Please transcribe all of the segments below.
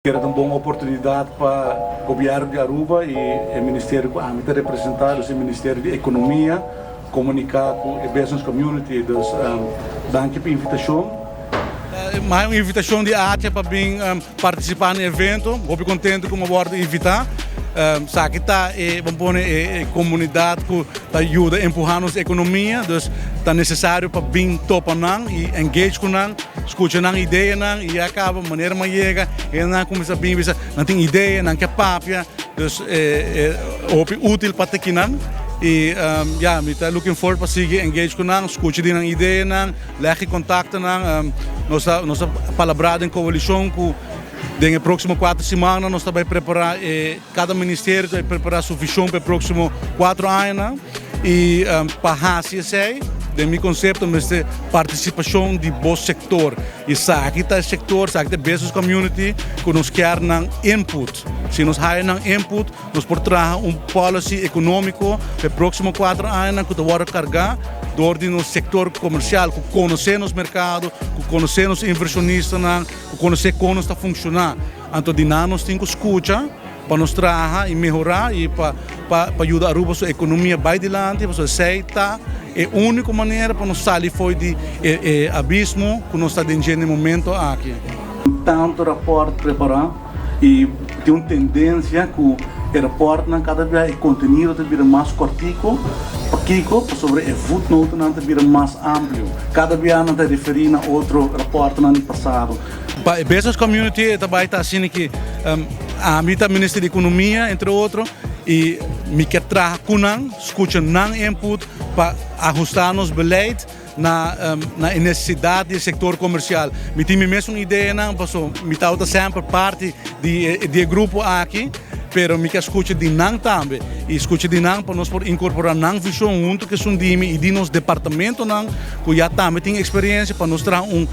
Era uma boa oportunidade para o governo de Aruba e o Ministério que está representado, o Ministério de Economia, comunicar com a business community. Então, danke pela invitação. Mais uma invitação de arte para vir participar no evento. Estou contente com o bordo invitar. Sabe que vamos pôr a comunidade que ajuda a empurrar nossa economia, então é necessário para vir topar e engage com nós, escutar a ideia e acaba de maneira mais chega e não começa a vir, não tem ideia, não quer papia, então é útil para ter aqui e me está looking forward para seguir engage com nós, escutar a ideia, levar contato nossa palabrada em coalição com nas próximas 4 semanas, nós estamos preparar, cada ministério vai preparar sua visão para os próximos 4 anos. E para esse de meu conceito, é participação de bom setor. E sabe que o setor, sabe que a business community, que nós queremos input. Se nós temos input, nós podemos trazer policy econômico para os próximos 4 anos, que vai carregar do no setor comercial, que conhecer nos mercados, que conhecer os inversionistas, que conhecer como está funcionando. Então, nós temos que escutar para nos trabalhar e melhorar e para ajudar a Aruba a sua economia vai adiante, para aceitar. É a única maneira para nós sair fora do abismo que nós estamos dentro no momento aqui. Tanto rapport preparado e tem uma tendência que o rapport cada vez o conteúdo está mais cortico, sobre o footnote não está mais amplo. Cada vez não está referindo a outro rapport no passado. Para a business community também está assim que a minha ministra da Economia, entre outros, e me quer trazer com escutar input para ajustar nos beleid na necessidade do setor comercial. Me tem mesmo uma ideia, me está sempre parte do grupo aqui, pero me quer escutar de nang também. E escutar de nang para nós incorporar nang visão junto que são e de nos departamento nang que já também tem experiência para nós trazer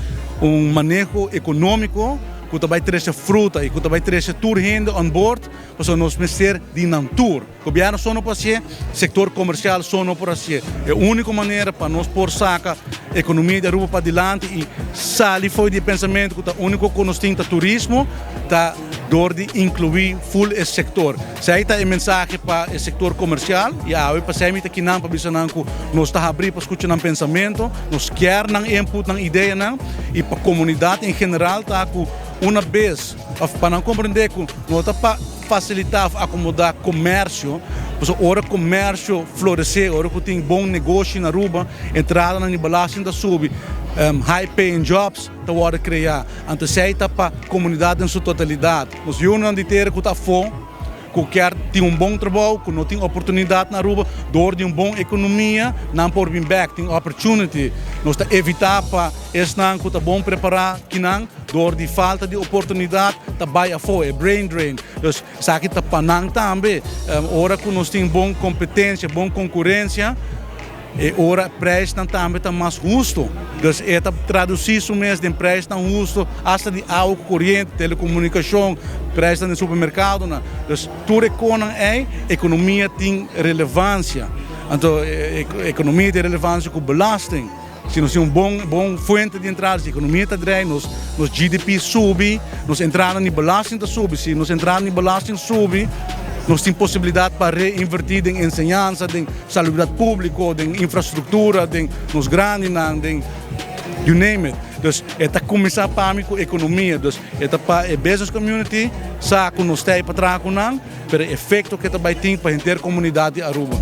manejo econômico que também traz fruta e que também traz tour rende on board, para nós ser de não tour. O governo só não pode ser, setor comercial só não pode ser. É a única maneira para nós pôr saca a economia da Aruba para adiante e sair foi de pensamento que o único que nós temos é turismo, está dor de incluir full esse setor. Se aí está a mensagem para o setor comercial e aí para sair aqui não para dizer que nós está abrir para escutar um pensamento, nós queremos input, ideia e para a comunidade em geral está com uma vez, para não compreender que não está para facilitar, acomodar comércio, porque hora comércio florescer, hora que tem bom negócio na Aruba, entrada na embalagem da sub, high paying jobs, está hora criar. Então, se aí está para a comunidade em sua totalidade. Nós não de ter que está fome, que quer ter bom trabalho, que não tem oportunidade na Aruba, dor de boa economia, não por vir back, tem opportunity. Nós está evitar para esse não que está bom preparar, que não, dor de falta de oportunidade, está vai a fora, é brain drain. Então, sabe que está para não também, hora que nós temos boa competência, boa concorrência, e ora preço também está mais justo. Então, é traduzir isso mesmo, de preço tão justo, até de água corrente, telecomunicação, preço no supermercado. Então, tudo é economia tem relevância. Então, a economia tem relevância com belasting. Se nós temos bom fonte de entrada, se a economia está dreno, nos GDP sube, nós entramos em belasting está sube. Se nós entramos em belasting sube, nós temos possibilidade para reinvertir em ensinança, em saúde pública, em infraestrutura, em nos grandes, em you name it. Então, é começar para a economia, é para a business community, sabe que nós temos para trás com nós, mas o efeito que também tem para a intercomunidade de Aruba.